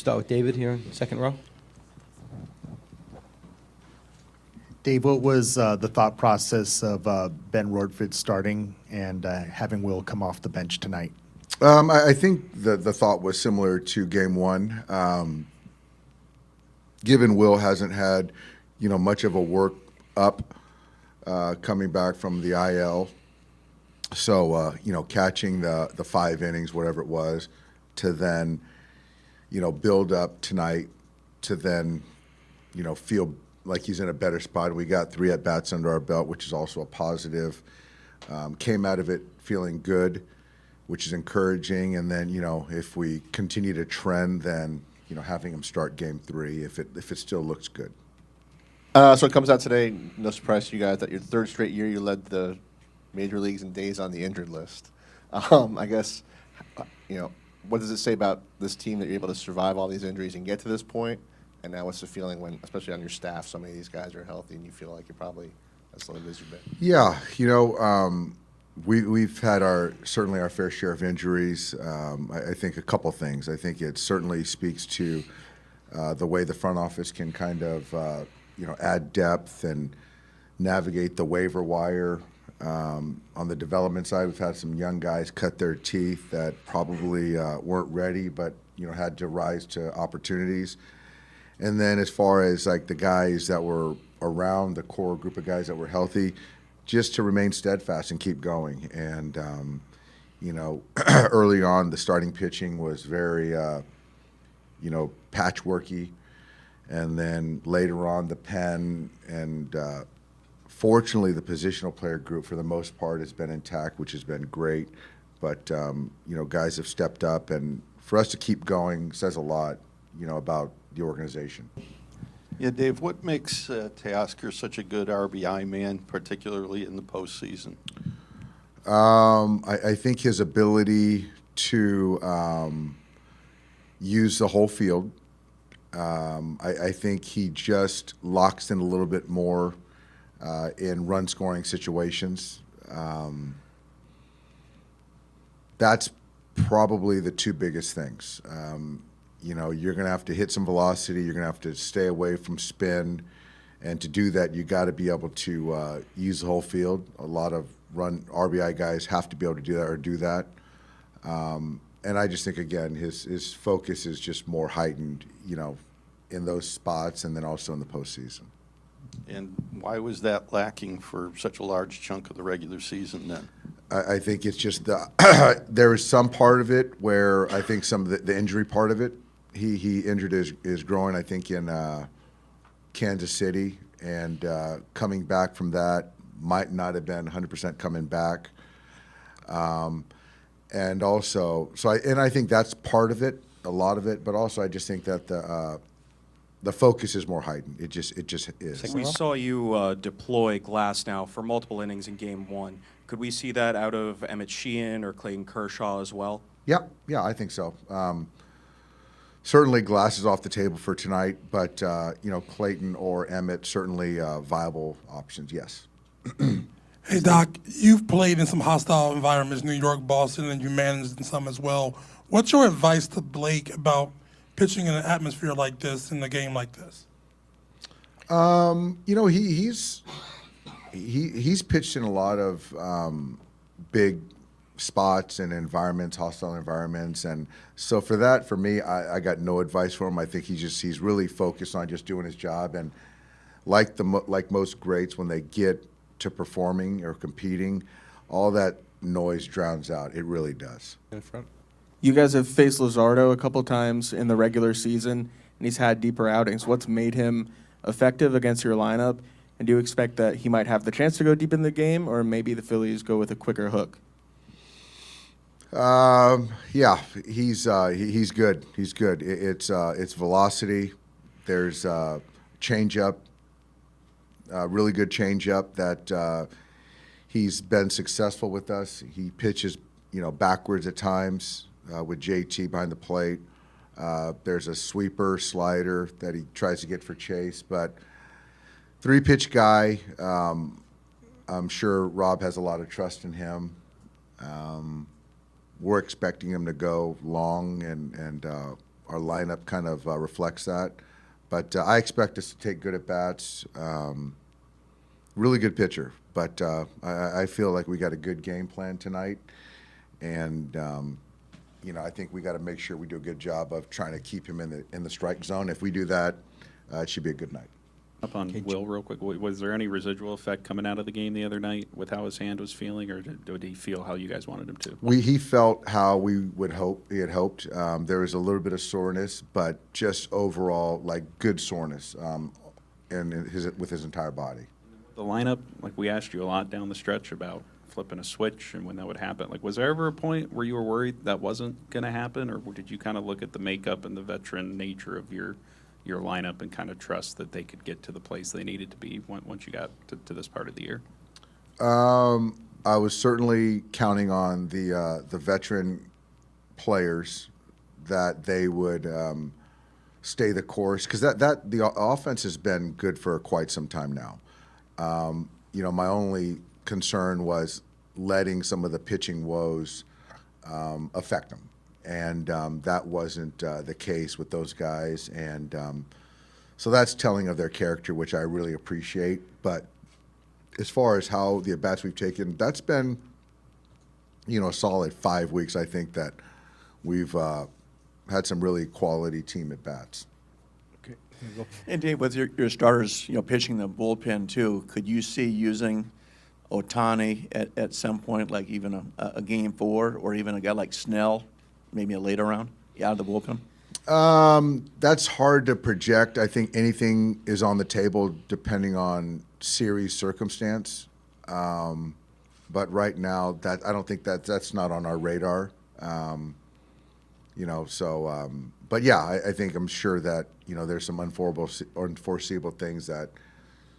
Start with David here, second row. Dave, what was the thought process of Ben Rordford starting and having Will come off the bench tonight? I think the thought was similar to game one. Given Will hasn't had, much of a work up coming back from the IL, so catching the 5 innings, whatever it was, to then build up tonight, to then feel like he's in a better spot. We got 3 at-bats under our belt, which is also a positive. Came out of it feeling good, which is encouraging. And then, if we continue to trend, then, having him start game 3 if it still looks good. So it comes out today, no surprise to you guys, that your 3rd straight year you led the major leagues in days on the injured list. I guess, what does it say about this team that you're able to survive all these injuries and get to this point? And now what's the feeling when, especially on your staff, so many of these guys are healthy and you feel like you're probably as loaded as you've been? Yeah, we've had certainly our fair share of injuries. I think a couple things. I think it certainly speaks to the way the front office can kind of add depth and navigate the waiver wire. On the development side, we've had some young guys cut their teeth that probably weren't ready, but had to rise to opportunities. And then as far as like the guys that were around, the core group of guys that were healthy, just to remain steadfast and keep going. And early on, the starting pitching was very patchworky, and then later on the pen and fortunately the positional player group for the most part has been intact, which has been great. But guys have stepped up, and for us to keep going says a lot about the organization. Yeah, Dave, what makes Teoscar such a good RBI man, particularly in the postseason? I think his ability to use the whole field. I think he just locks in a little bit more in run-scoring situations. That's probably the 2 biggest things. You're going to have to hit some velocity. You're going to have to stay away from spin. And to do that, you got to be able to use the whole field. A lot of RBI guys have to be able to do that or do that. And I just think, again, his focus is just more heightened, in those spots and then also in the postseason. And why was that lacking for such a large chunk of the regular season then? I think it's just there is some part of it where I think some of the injury part of it, he injured his groin, I think, in Kansas City, and coming back from that might not have been 100% coming back. And also, I think that's part of it, a lot of it, but also I just think that the focus is more heightened. It just is. We saw you deploy Glasnow for multiple innings in Game 1. Could we see that out of Emmett Sheehan or Clayton Kershaw as well? Yeah, I think so. Certainly Glass is off the table for tonight, but Clayton or Emmett, certainly viable options, yes. Hey, Doc, you've played in some hostile environments, New York, Boston, and you managed in some as well. What's your advice to Blake about pitching in an atmosphere like this, in a game like this? He's pitched in a lot of big spots and environments, hostile environments, and so for me, I got no advice for him. I think he's really focused on just doing his job, and like most greats, when they get to performing or competing, all that noise drowns out. It really does. In front. You guys have faced Luzardo a couple times in the regular season, and he's had deeper outings. What's made him effective against your lineup? And do you expect that he might have the chance to go deep in the game, or maybe the Phillies go with a quicker hook? Yeah, he's good. He's good. It's velocity. There's changeup, really good changeup that he's been successful with us. He pitches, backwards at times with JT behind the plate. There's a sweeper slider that he tries to get for Chase, but 3-pitch guy. I'm sure Rob has a lot of trust in him. We're expecting him to go long and our lineup kind of reflects that. But I expect us to take good at bats. Really good pitcher, but I feel like we got a good game plan tonight, and I think we got to make sure we do a good job of trying to keep him in the strike zone. If we do that, it should be a good night. Up on Will real quick. Was there any residual effect coming out of the game the other night with how his hand was feeling, or did he feel how you guys wanted him to? He felt how we would hope. He had hoped. There was a little bit of soreness, but just overall, like good soreness, with his entire body. The lineup, like we asked you a lot down the stretch about flipping a switch and when that would happen. Like, was there ever a point where you were worried that wasn't going to happen, or did you kind of look at the makeup and the veteran nature of your lineup and kind of trust that they could get to the place they needed to be once you got to this part of the year? I was certainly counting on the veteran players that they would stay the course, because the offense has been good for quite some time now. My only concern was letting some of the pitching woes affect them. And that wasn't the case with those guys. And so that's telling of their character, which I really appreciate. But as far as how the at-bats we've taken, that's been, a solid 5 weeks. I think that we've had some really quality team at-bats. And Dave, with your starters, pitching the bullpen too, could you see using Ohtani at some point, like even a game 4, or even a guy like Snell, maybe a later round, out of the bullpen? That's hard to project. I think anything is on the table depending on series circumstance. But right now, I don't think that's not on our radar. But yeah, I think I'm sure that there's some unforeseeable things that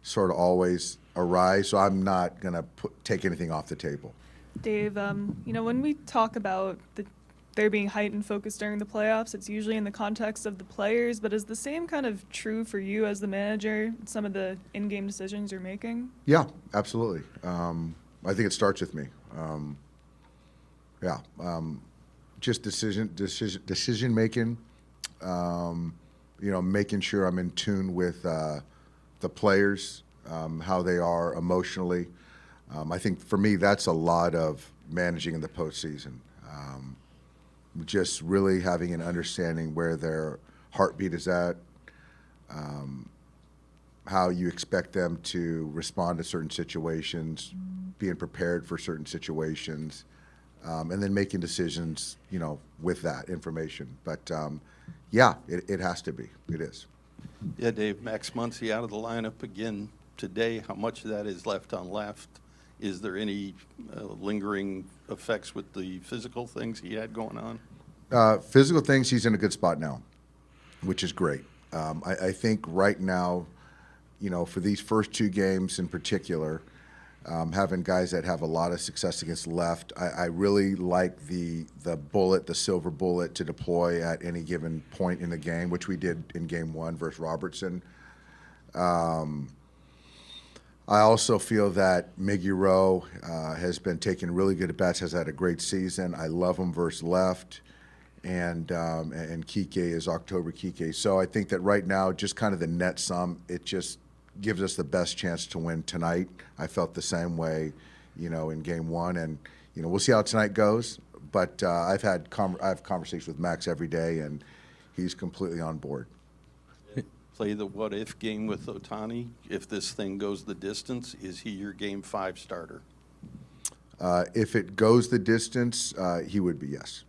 sort of always arise. So I'm not going to take anything off the table. Dave, when we talk about there being heightened focus during the playoffs, it's usually in the context of the players, but is the same kind of true for you as the manager, some of the in-game decisions you're making? Yeah, absolutely. I think it starts with me. Just decision making, making sure I'm in tune with the players, how they are emotionally. I think for me, that's a lot of managing in the postseason. Just really having an understanding where their heartbeat is at, how you expect them to respond to certain situations, being prepared for certain situations, and then making decisions, with that information. But it has to be. It is. Yeah, Dave, Max Muncy out of the lineup again today. How much of that is left on left? Is there any lingering effects with the physical things he had going on? Physical things, he's in a good spot now, which is great. I think right now, for these first 2 games in particular, having guys that have a lot of success against left, I really like the silver bullet to deploy at any given point in the game, which we did in game 1 versus Robertson. I also feel that Miggy Rowe has been taking really good at-bats, has had a great season. I love him versus left. And Kike is October Kike. So I think that right now, just kind of the net sum, it just gives us the best chance to win tonight. I felt the same way, in game 1. And, we'll see how tonight goes. But I have conversations with Max every day, and he's completely on board. Play the what-if game with Ohtani. If this thing goes the distance, is he your game 5 starter? If it goes the distance, he would be, yes.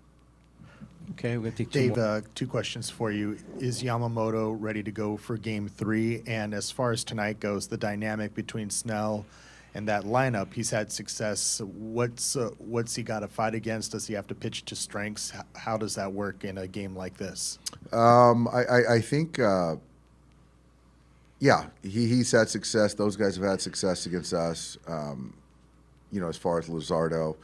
Okay, we're going to take Dave, 2 questions for you. Is Yamamoto ready to go for game 3? And as far as tonight goes, the dynamic between Snell and that lineup, he's had success. What's he got to fight against? Does he have to pitch to strengths? How does that work in a game like this? I think, he's had success. Those guys have had success against us, as far as Luzardo.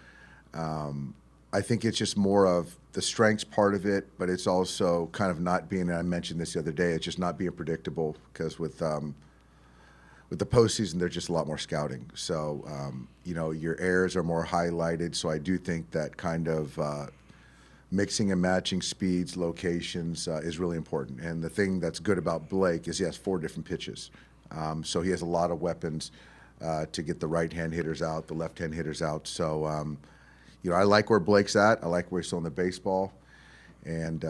I think it's just more of the strengths part of it, but it's also kind of not being, and I mentioned this the other day, it's just not being predictable, because with the postseason, there's just a lot more scouting. So, your errors are more highlighted. So I do think that kind of mixing and matching speeds, locations is really important. And the thing that's good about Blake is he has 4 different pitches. So he has a lot of weapons to get the right-hand hitters out, the left-hand hitters out. So, I like where Blake's at. I like where he's throwing the baseball. And,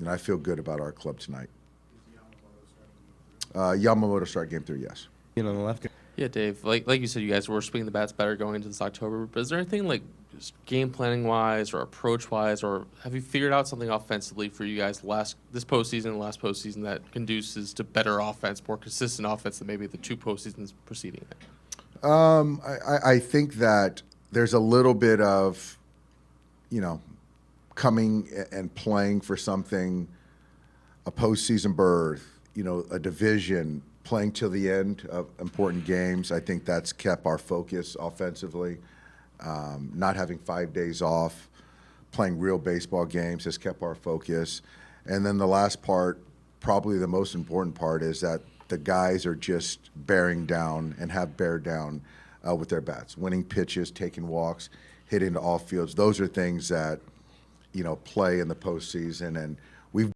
I feel good about our club tonight. Yamamoto start game 3, yes. On the left. Yeah, Dave. Like you said, you guys were swinging the bats better going into this October. But is there anything like just game planning wise or approach wise, or have you figured out something offensively for you guys this postseason, last postseason that conduces to better offense, more consistent offense than maybe the 2 postseasons preceding it? I think that there's a little bit of, coming and playing for something, a postseason berth, a division, playing till the end of important games. I think that's kept our focus offensively. Not having 5 days off, playing real baseball games has kept our focus. And then the last part, probably the most important part, is that the guys are just bearing down and have bear down with their bats, winning pitches, taking walks, hitting to all fields. Those are things that, play in the postseason. And we've